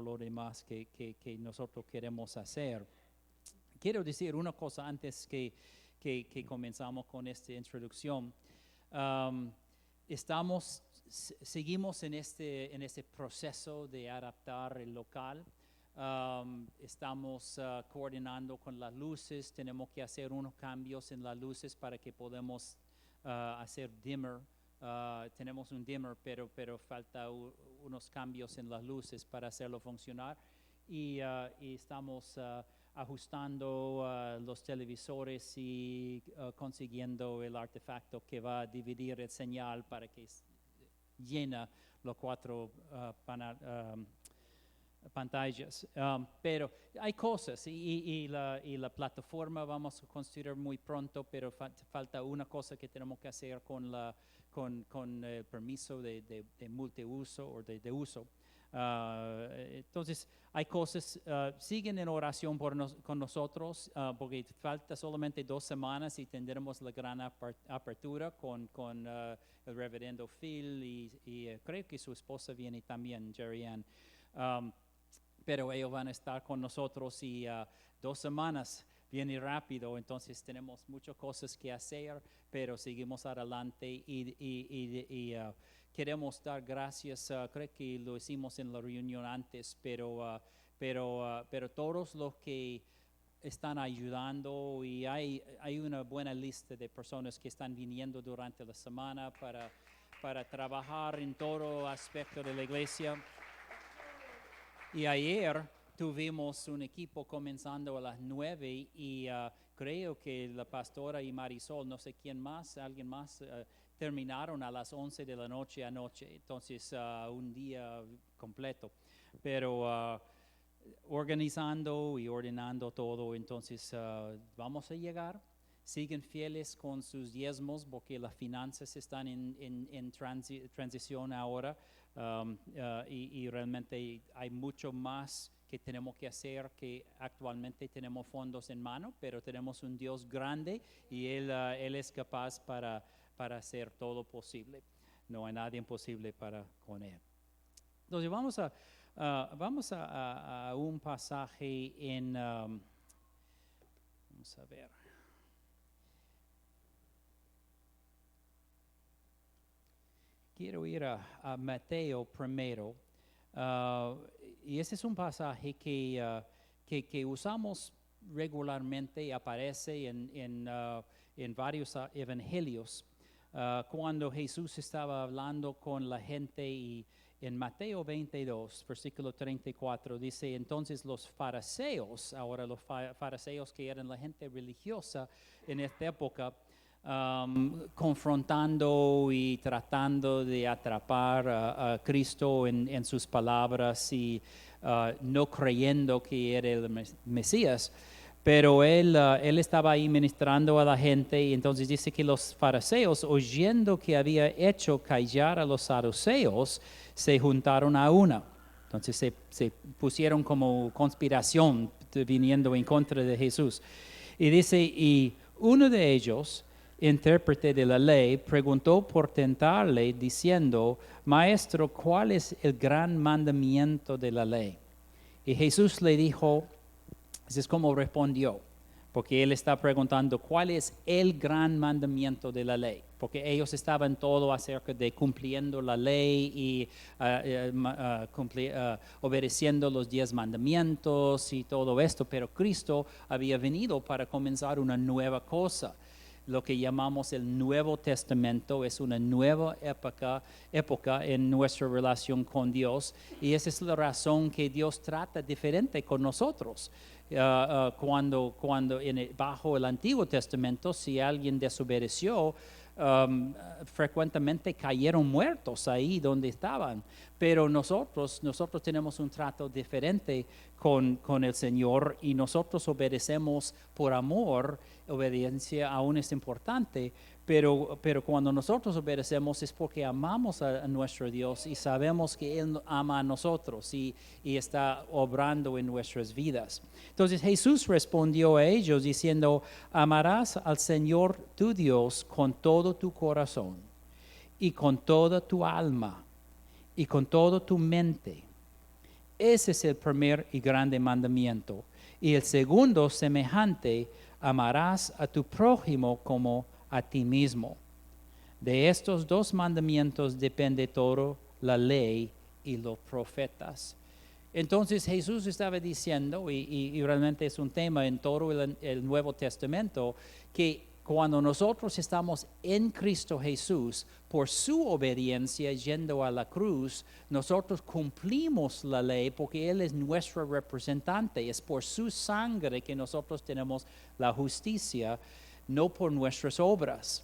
lo demás que nosotros queremos hacer. Quiero decir una cosa antes que comenzamos con esta introducción. Seguimos en este proceso de adaptar el local. Estamos coordinando con las luces. Tenemos que hacer unos cambios en las luces para que podamos hacer dimmer. Tenemos un dimmer, pero falta unos cambios en las luces para hacerlo funcionar. Y estamos ajustando los televisores y consiguiendo el artefacto que va a dividir el señal para que llena los 4 pantallas. Pero hay cosas y la plataforma vamos a construir muy pronto, pero falta una cosa que tenemos que hacer con el permiso de multiuso o de uso. Entonces, hay cosas, siguen en oración con nosotros, porque falta solamente 2 semanas y tendremos la gran apertura con el reverendo Phil y creo que su esposa viene también, Jerry Ann. Pero ellos van a estar con nosotros y 2 semanas viene rápido, entonces tenemos muchas cosas que hacer, pero seguimos adelante y queremos dar gracias. Creo que lo hicimos en la reunión antes, pero todos los que están ayudando y hay una buena lista de personas que están viniendo durante la semana para trabajar en todo aspecto de la iglesia. Y ayer tuvimos un equipo comenzando a las 9 y creo que la pastora y Marisol, no sé quién más, alguien más, terminaron a las 11 de la noche anoche. Entonces, un día completo. Pero organizando y ordenando todo, entonces vamos a llegar. Siguen fieles con sus diezmos porque las finanzas están en transición ahora. Y realmente hay mucho más que tenemos que hacer, que actualmente tenemos fondos en mano, pero tenemos un Dios grande y Él es capaz para hacer todo posible. No hay nada imposible con Él. Entonces vamos a un pasaje en, vamos a ver. Quiero ir a Mateo primero, y ese es un pasaje que usamos regularmente y aparece en varios evangelios. Cuando Jesús estaba hablando con la gente y en Mateo 22, versículo 34, dice, entonces los fariseos, ahora los fariseos que eran la gente religiosa en esta época, confrontando y tratando de atrapar a Cristo en sus palabras y no creyendo que era el Mesías, pero él estaba ahí ministrando a la gente y entonces dice que los fariseos, oyendo que había hecho callar a los saduceos, se juntaron a una. Entonces se pusieron como conspiración viniendo en contra de Jesús. Y dice, y uno de ellos, intérprete de la ley, preguntó por tentarle, diciendo, Maestro, ¿cuál es el gran mandamiento de la ley? Y Jesús le dijo, así es como respondió, porque él está preguntando, ¿cuál es el gran mandamiento de la ley? Porque ellos estaban todo acerca de cumpliendo la ley y obedeciendo los 10 mandamientos y todo esto, pero Cristo había venido para comenzar una nueva cosa. Lo que llamamos el Nuevo Testamento es una nueva época en nuestra relación con Dios, y esa es la razón que Dios trata diferente con nosotros. Cuando bajo el Antiguo Testamento, si alguien desobedeció, frecuentemente cayeron muertos ahí donde estaban. Pero nosotros tenemos un trato diferente con el Señor y nosotros obedecemos por amor. Obediencia aún es importante, pero cuando nosotros obedecemos es porque amamos a nuestro Dios y sabemos que Él ama a nosotros y está obrando en nuestras vidas. Entonces Jesús respondió a ellos diciendo, amarás al Señor tu Dios con todo tu corazón y con toda tu alma y con toda tu mente Ese es el primer y grande mandamiento. Y el segundo, semejante, amarás a tu prójimo como a ti mismo. De estos dos mandamientos depende todo la ley y los profetas. Entonces Jesús estaba diciendo, y realmente es un tema en todo el Nuevo Testamento, que cuando nosotros estamos en Cristo Jesús, por su obediencia yendo a la cruz, nosotros cumplimos la ley porque Él es nuestro representante. Es por su sangre que nosotros tenemos la justicia, no por nuestras obras.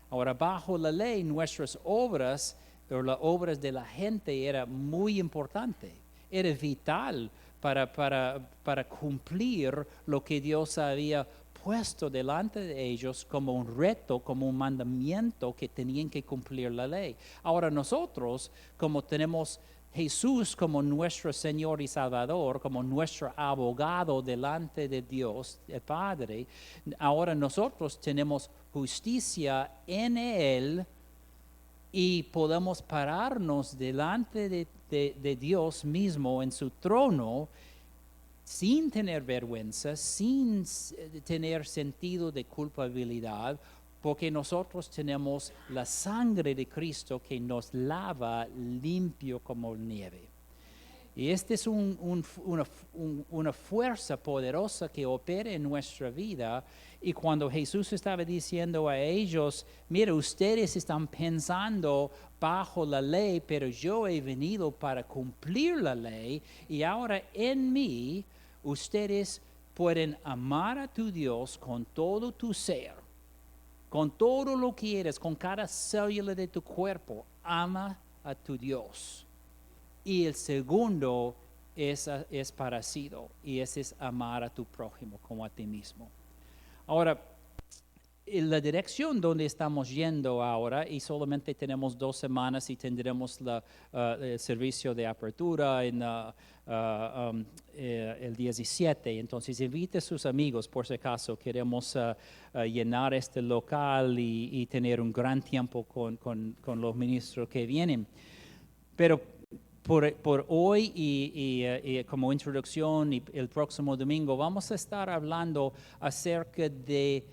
Ahora, bajo la ley, nuestras obras, o las obras de la gente, era muy importante. Era vital para cumplir lo que Dios había puesto delante de ellos como un reto, como un mandamiento que tenían que cumplir la ley. Ahora nosotros, como tenemos Jesús como nuestro Señor y Salvador, como nuestro abogado delante de Dios, el Padre, ahora nosotros tenemos justicia en Él y podemos pararnos delante de Dios mismo en su trono sin tener vergüenza, sin tener sentido de culpabilidad, porque nosotros tenemos la sangre de Cristo que nos lava limpio como nieve. Y esta es una fuerza poderosa que opera en nuestra vida. Y cuando Jesús estaba diciendo a ellos, mira, ustedes están pensando bajo la ley, pero yo he venido para cumplir la ley, y ahora en mí ustedes pueden amar a tu Dios con todo tu ser, con todo lo que eres, con cada célula de tu cuerpo. Ama a tu Dios. Y el segundo es parecido, y ese es amar a tu prójimo como a ti mismo. Ahora, en la dirección donde estamos yendo ahora, y solamente tenemos 2 semanas y tendremos el servicio de apertura en el 17, entonces invite a sus amigos, por si acaso queremos llenar este local y tener un gran tiempo con los ministros que vienen. Pero por hoy y como introducción, y el próximo domingo vamos a estar hablando acerca de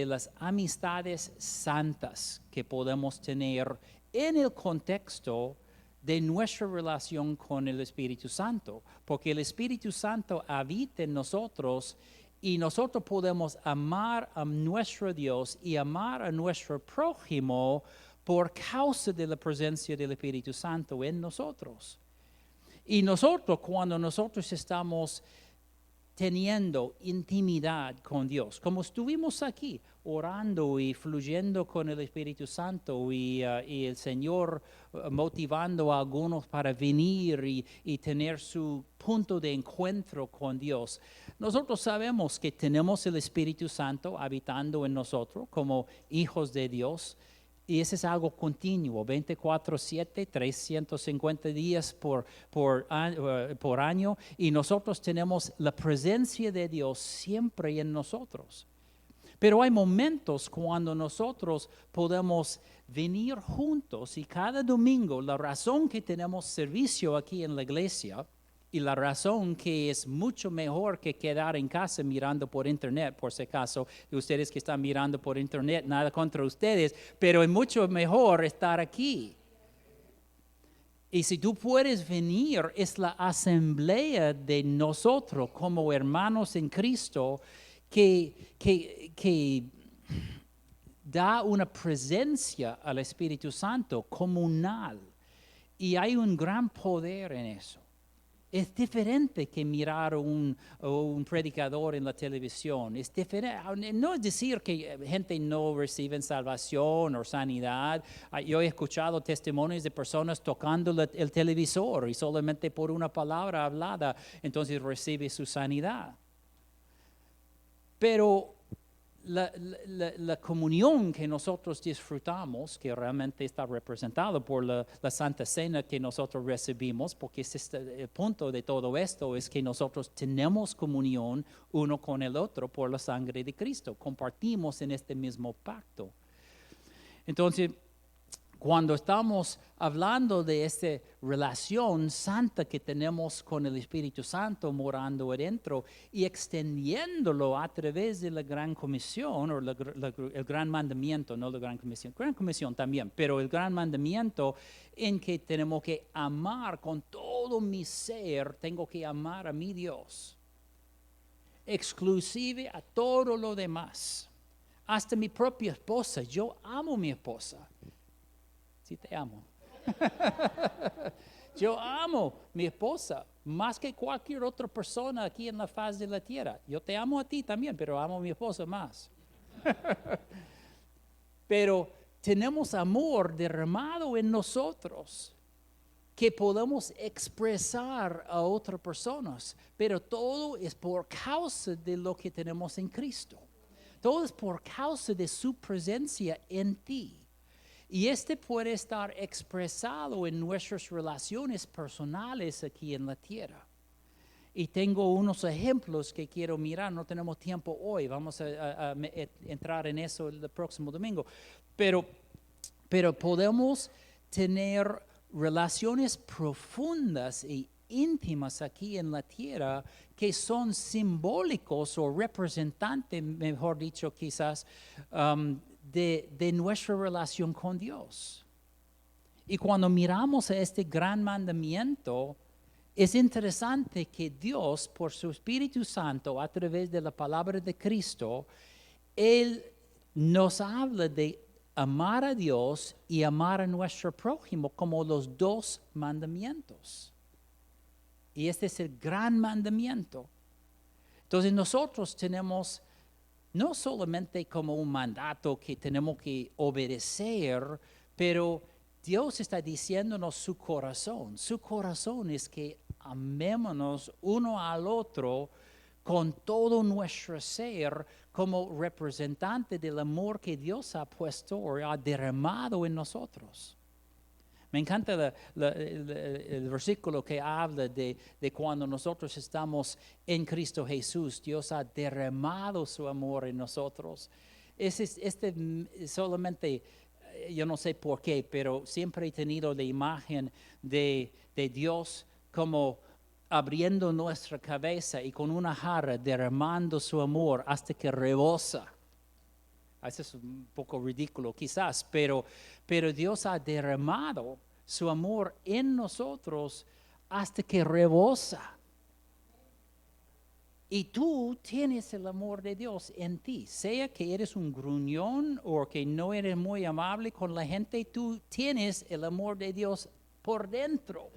las amistades santas que podemos tener en el contexto de nuestra relación con el Espíritu Santo, porque el Espíritu Santo habita en nosotros y nosotros podemos amar a nuestro Dios y amar a nuestro prójimo por causa de la presencia del Espíritu Santo en nosotros. Y nosotros, cuando nosotros estamos teniendo intimidad con Dios, como estuvimos aquí, orando y fluyendo con el Espíritu Santo, y el Señor motivando a algunos para venir y tener su punto de encuentro con Dios, nosotros sabemos que tenemos el Espíritu Santo habitando en nosotros como hijos de Dios. Y ese es algo continuo, 24/7, 350 días por año, y nosotros tenemos la presencia de Dios siempre en nosotros. Pero hay momentos cuando nosotros podemos venir juntos, y cada domingo la razón que tenemos servicio aquí en la iglesia, y la razón que es mucho mejor que quedar en casa mirando por internet, por si acaso, de ustedes que están mirando por internet, nada contra ustedes, pero es mucho mejor estar aquí. Y si tú puedes venir, es la asamblea de nosotros como hermanos en Cristo que da una presencia al Espíritu Santo comunal. Y hay un gran poder en eso. Es diferente que mirar un predicador en la televisión. Es diferente. No es decir que gente no recibe salvación o sanidad. Yo he escuchado testimonios de personas tocando el televisor y solamente por una palabra hablada, entonces recibe su sanidad. Pero la comunión que nosotros disfrutamos, que realmente está representado por la Santa Cena que nosotros recibimos, porque el punto de todo esto es que nosotros tenemos comunión uno con el otro por la sangre de Cristo, compartimos en este mismo pacto. Entonces, cuando estamos hablando de esta relación santa que tenemos con el Espíritu Santo morando adentro y extendiéndolo a través de la Gran Comisión, o el Gran Mandamiento, no la Gran Comisión también, pero el Gran Mandamiento en que tenemos que amar con todo mi ser, tengo que amar a mi Dios, exclusive a todo lo demás, hasta mi propia esposa. Yo amo a mi esposa. Sí te amo. Yo amo a mi esposa más que cualquier otra persona aquí en la faz de la tierra. Yo te amo a ti también, pero amo a mi esposa más. Pero tenemos amor derramado en nosotros que podemos expresar a otras personas, pero todo es por causa de lo que tenemos en Cristo. Todo es por causa de su presencia en ti. Y puede estar expresado en nuestras relaciones personales aquí en la tierra. Y tengo unos ejemplos que quiero mirar. No tenemos tiempo hoy. Vamos a entrar en eso el próximo domingo. Pero podemos tener relaciones profundas e íntimas aquí en la tierra que son simbólicos o representantes, mejor dicho, quizás, de nuestra relación con Dios. Y cuando miramos a este gran mandamiento, es interesante que Dios, por su Espíritu Santo, a través de la palabra de Cristo, Él nos habla de amar a Dios y amar a nuestro prójimo como los dos mandamientos. Y este es el gran mandamiento. Entonces nosotros tenemos no solamente como un mandato que tenemos que obedecer, pero Dios está diciéndonos su corazón. Su corazón es que amémonos uno al otro con todo nuestro ser como representante del amor que Dios ha puesto o ha derramado en nosotros. Me encanta el versículo que habla de cuando nosotros estamos en Cristo Jesús. Dios ha derramado su amor en nosotros. Solamente, yo no sé por qué, pero siempre he tenido la imagen de Dios como abriendo nuestra cabeza y con una jarra derramando su amor hasta que rebosa. Eso es un poco ridículo quizás, pero Dios ha derramado su amor en nosotros hasta que rebosa. Y tú tienes el amor de Dios en ti. Sea que eres un gruñón o que no eres muy amable con la gente, tú tienes el amor de Dios por dentro.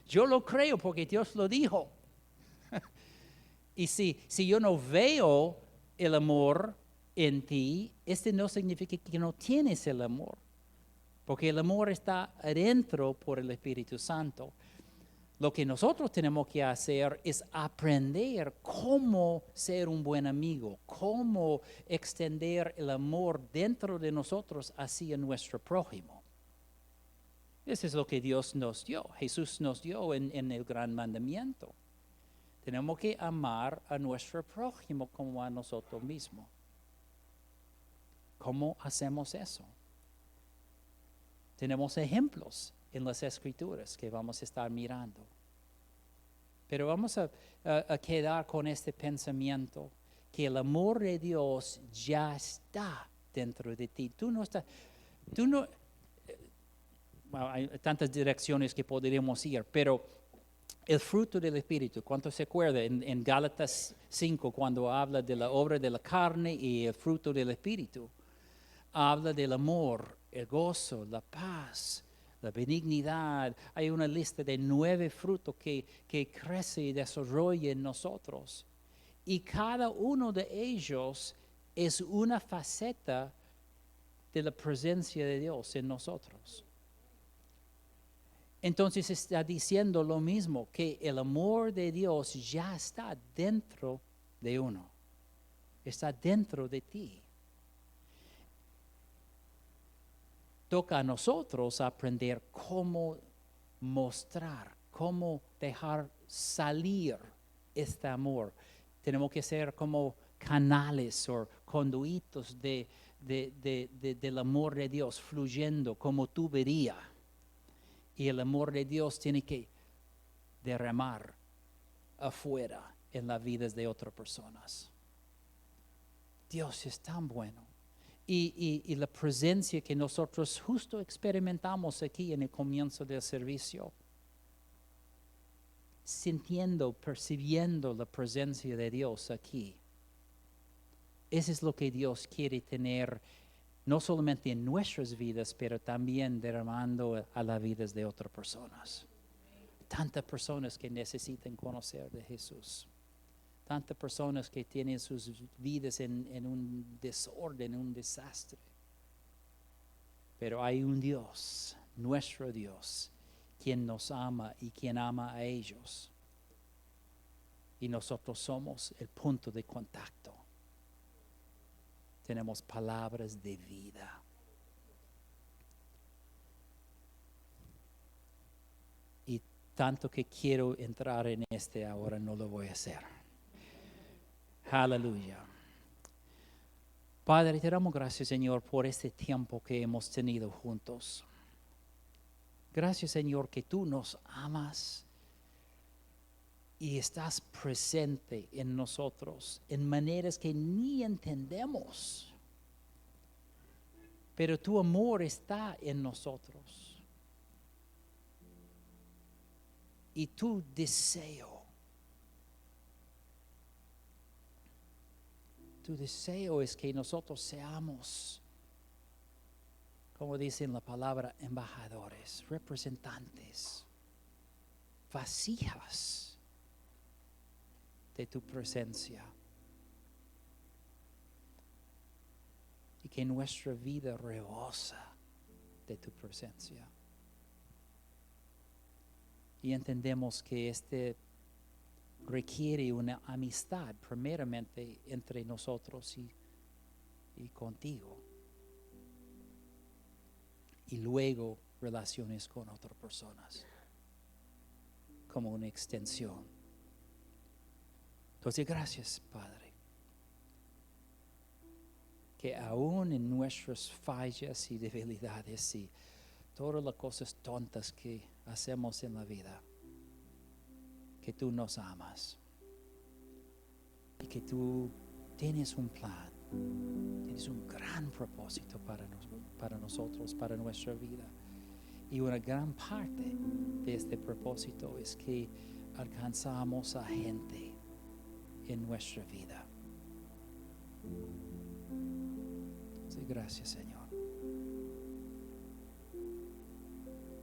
Yo lo creo porque Dios lo dijo. Y si yo no veo el amor en ti, no significa que no tienes el amor, porque el amor está adentro por el Espíritu Santo. Lo que nosotros tenemos que hacer es aprender cómo ser un buen amigo, cómo extender el amor dentro de nosotros hacia nuestro prójimo. Eso es lo que Dios nos dio, Jesús nos dio en el gran mandamiento. Tenemos que amar a nuestro prójimo como a nosotros mismos. ¿Cómo hacemos eso? Tenemos ejemplos en las Escrituras que vamos a estar mirando. Pero vamos a quedar con este pensamiento que el amor de Dios ya está dentro de ti. Bueno, hay tantas direcciones que podríamos ir, pero el fruto del Espíritu, ¿cuánto se acuerda? En Gálatas 5, cuando habla de la obra de la carne y el fruto del Espíritu, habla del amor, el gozo, la paz, la benignidad. Hay una lista de 9 frutos que crece y desarrolla en nosotros. Y cada uno de ellos es una faceta de la presencia de Dios en nosotros. Entonces está diciendo lo mismo, que el amor de Dios ya está dentro de uno, está dentro de ti. Toca a nosotros aprender cómo mostrar, cómo dejar salir este amor. Tenemos que ser como canales o conduitos de del amor de Dios fluyendo como tubería. Y el amor de Dios tiene que derramar afuera en las vidas de otras personas. Dios es tan bueno. Y la presencia que nosotros justo experimentamos aquí en el comienzo del servicio, sintiendo, percibiendo la presencia de Dios aquí. Eso es lo que Dios quiere tener, no solamente en nuestras vidas, pero también derramando a las vidas de otras personas. Tantas personas que necesitan conocer de Jesús. Tantas personas que tienen sus vidas en un desorden, un desastre. Pero hay un Dios, nuestro Dios, quien nos ama y quien ama a ellos. Y nosotros somos el punto de contacto. Tenemos palabras de vida. Y tanto que quiero entrar en ahora, no lo voy a hacer. Aleluya. Padre, te damos gracias, Señor, por este tiempo que hemos tenido juntos. Gracias, Señor, que tú nos amas y estás presente en nosotros en maneras que ni entendemos. Pero tu amor está en nosotros. Y tu deseo es que nosotros seamos, como dice en la palabra, embajadores, representantes, vasijas de tu presencia. Y que nuestra vida rebosa de tu presencia. Y entendemos que requiere una amistad primeramente entre nosotros y contigo. Y luego relaciones con otras personas. Como una extensión. Entonces, gracias, Padre. Que aún en nuestras fallas y debilidades y todas las cosas tontas que hacemos en la vida, que tú nos amas y que tú tienes un plan, tienes un gran propósito para nosotros, para nuestra vida. Y una gran parte de este propósito es que alcanzamos a gente en nuestra vida. Sí, gracias, Señor.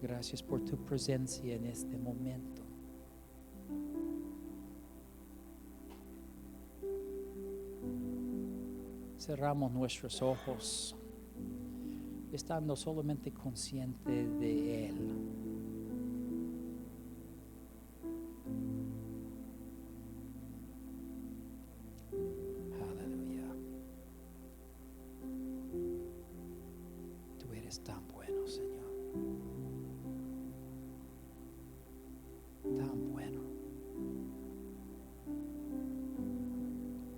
Gracias por tu presencia en este momento. Cerramos nuestros ojos, estando solamente consciente de Él. Aleluya. Tú eres tan bueno, Señor. Tan bueno.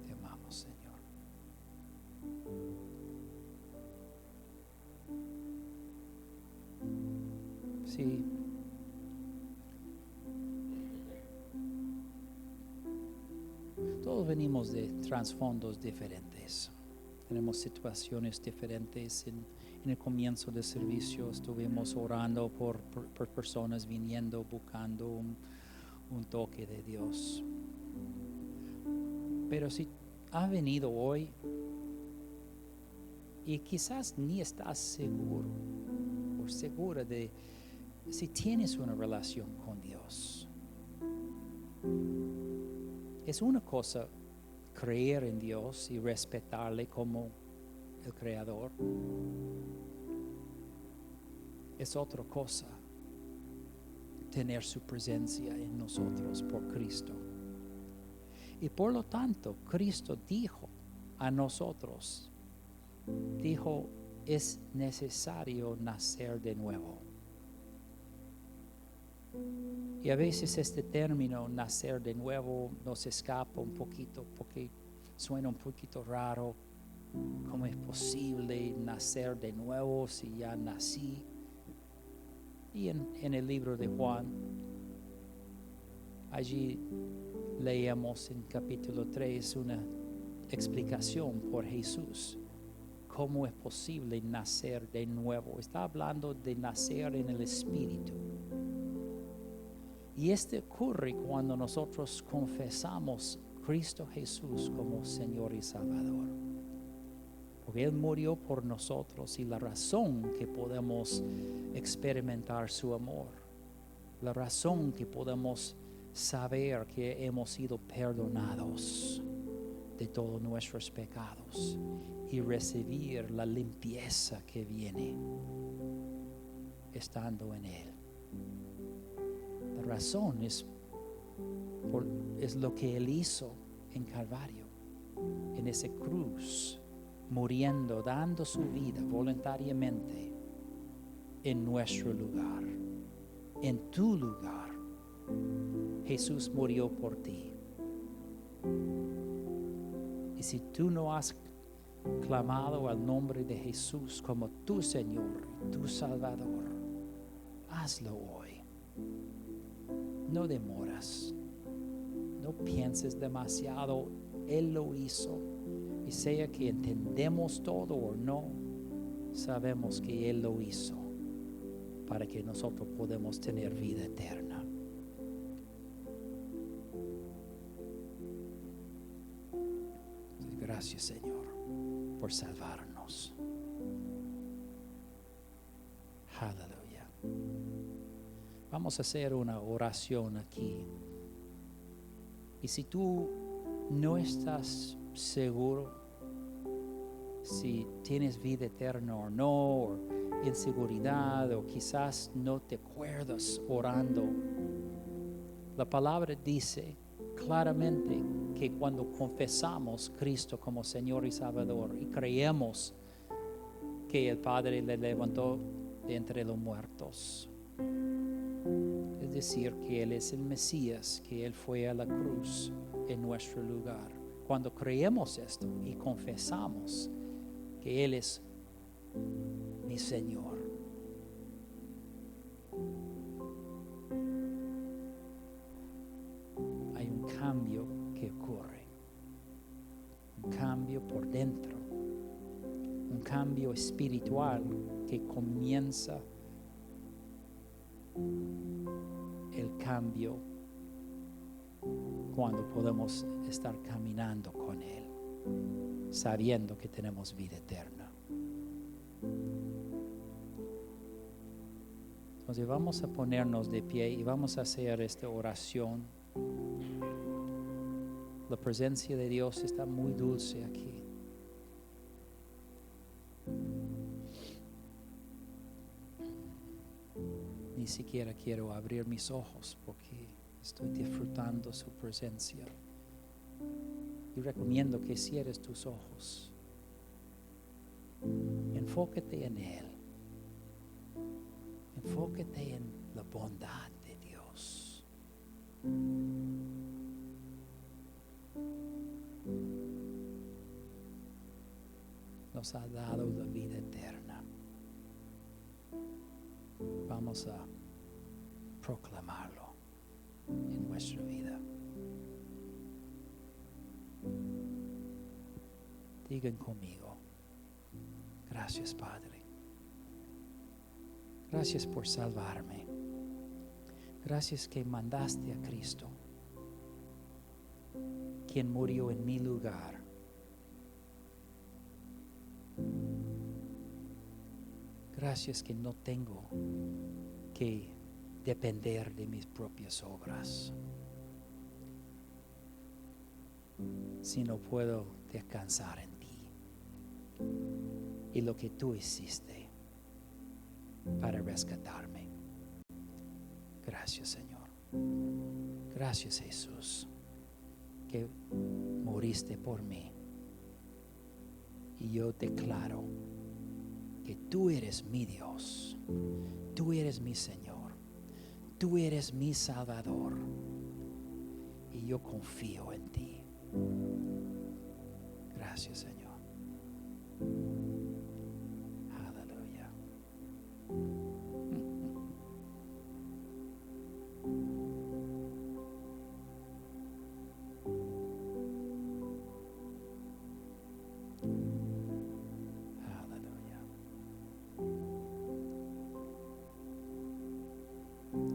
Te amamos, Señor. Sí. Todos venimos de trasfondos diferentes. Tenemos situaciones diferentes. En el comienzo del servicio estuvimos orando por personas viniendo, buscando un toque de Dios. Pero si has venido hoy y quizás ni estás seguro o segura de si tienes una relación con Dios. Es una cosa creer en Dios y respetarle como el Creador. Es otra cosa tener su presencia en nosotros por Cristo. Y por lo tanto, Cristo dijo a nosotros, dijo, es necesario nacer de nuevo. Y a veces este término, nacer de nuevo, nos escapa un poquito porque suena un poquito raro, ¿Cómo es posible nacer de nuevo si ya nací? Y en el libro de Juan, allí leemos en capítulo 3 una explicación por Jesús. ¿Cómo es posible nacer de nuevo? Está hablando de nacer en el Espíritu. Y esto ocurre cuando nosotros confesamos a Cristo Jesús como Señor y Salvador. Porque Él murió por nosotros y la razón que podemos experimentar su amor, la razón que podemos saber que hemos sido perdonados de todos nuestros pecados y recibir la limpieza que viene estando en Él. La razón es lo que Él hizo en Calvario, en esa cruz, muriendo, dando su vida voluntariamente en nuestro lugar, en tu lugar. Jesús murió por ti. Y si tú no has clamado al nombre de Jesús como tu Señor, tu Salvador, hazlo hoy. No demoras. No pienses demasiado. Él lo hizo. Y sea que entendemos todo o no, sabemos que Él lo hizo para que nosotros podamos tener vida eterna. Gracias, Señor, por salvarnos. Aleluya. Vamos a hacer una oración aquí. Y si tú no estás seguro si tienes vida eterna o no, o inseguridad, o quizás no te acuerdas orando, la palabra dice claramente que cuando confesamos a Cristo como Señor y Salvador y creemos que el Padre le levantó de entre los muertos, es decir, que Él es el Mesías, que Él fue a la cruz en nuestro lugar. Cuando creemos esto y confesamos que Él es mi Señor, hay un cambio que ocurre, un cambio por dentro, un cambio espiritual que comienza el cambio cuando podemos estar caminando con Él, sabiendo que tenemos vida eterna. Entonces vamos a ponernos de pie y vamos a hacer esta oración. La presencia de Dios está muy dulce aquí. Ni siquiera quiero abrir mis ojos porque estoy disfrutando su presencia. Y recomiendo que cierres tus ojos. Enfócate en Él. Enfócate en la bondad de Dios. Nos ha dado la vida eterna. Vamos a proclamarlo en nuestra vida. Digan conmigo: gracias, Padre. Gracias por salvarme. Gracias que mandaste a Cristo, quien murió en mi lugar. Gracias que no tengo que depender de mis propias obras, sino puedo descansar en ti y lo que tú hiciste para rescatarme. Gracias, Señor. Gracias, Jesús, que moriste por mí. Y yo declaro que tú eres mi Dios, tú eres mi Señor, tú eres mi Salvador, y yo confío en ti. Gracias, Señor. Aleluya.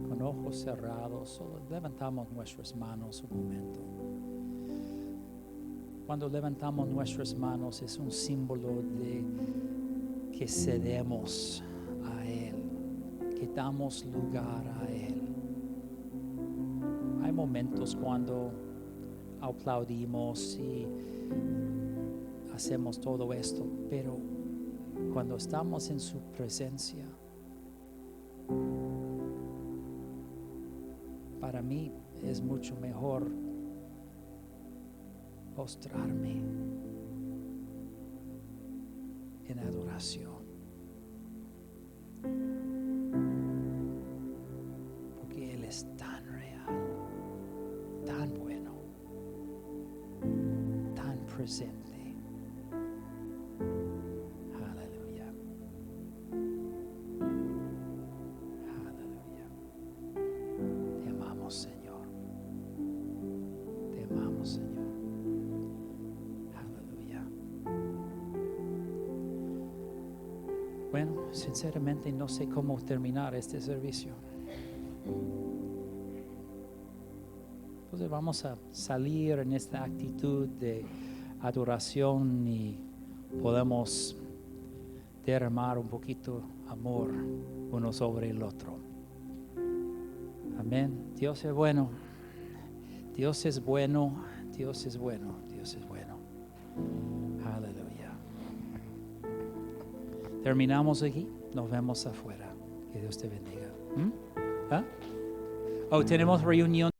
Con ojos cerrados, solo levantamos nuestras manos un momento. Cuando levantamos nuestras manos es un símbolo de que cedemos a Él, que damos lugar a Él. Hay momentos cuando aplaudimos y hacemos todo esto, pero cuando estamos en su presencia, para mí es mucho mejor postrarme en adoración, porque Él es tan real, tan bueno, tan presente. Aleluya. Aleluya. Te amamos, Señor. Te amamos, Señor. Aleluya. Bueno, sinceramente no sé cómo terminar este servicio. Entonces vamos a salir en esta actitud de adoración y podemos derramar un poquito amor uno sobre el otro. Amén. Dios es bueno. Dios es bueno. Dios es bueno. Dios es bueno. Aleluya. Terminamos aquí. Nos vemos afuera. Que Dios te bendiga. ¿Ah? Oh, tenemos reunión.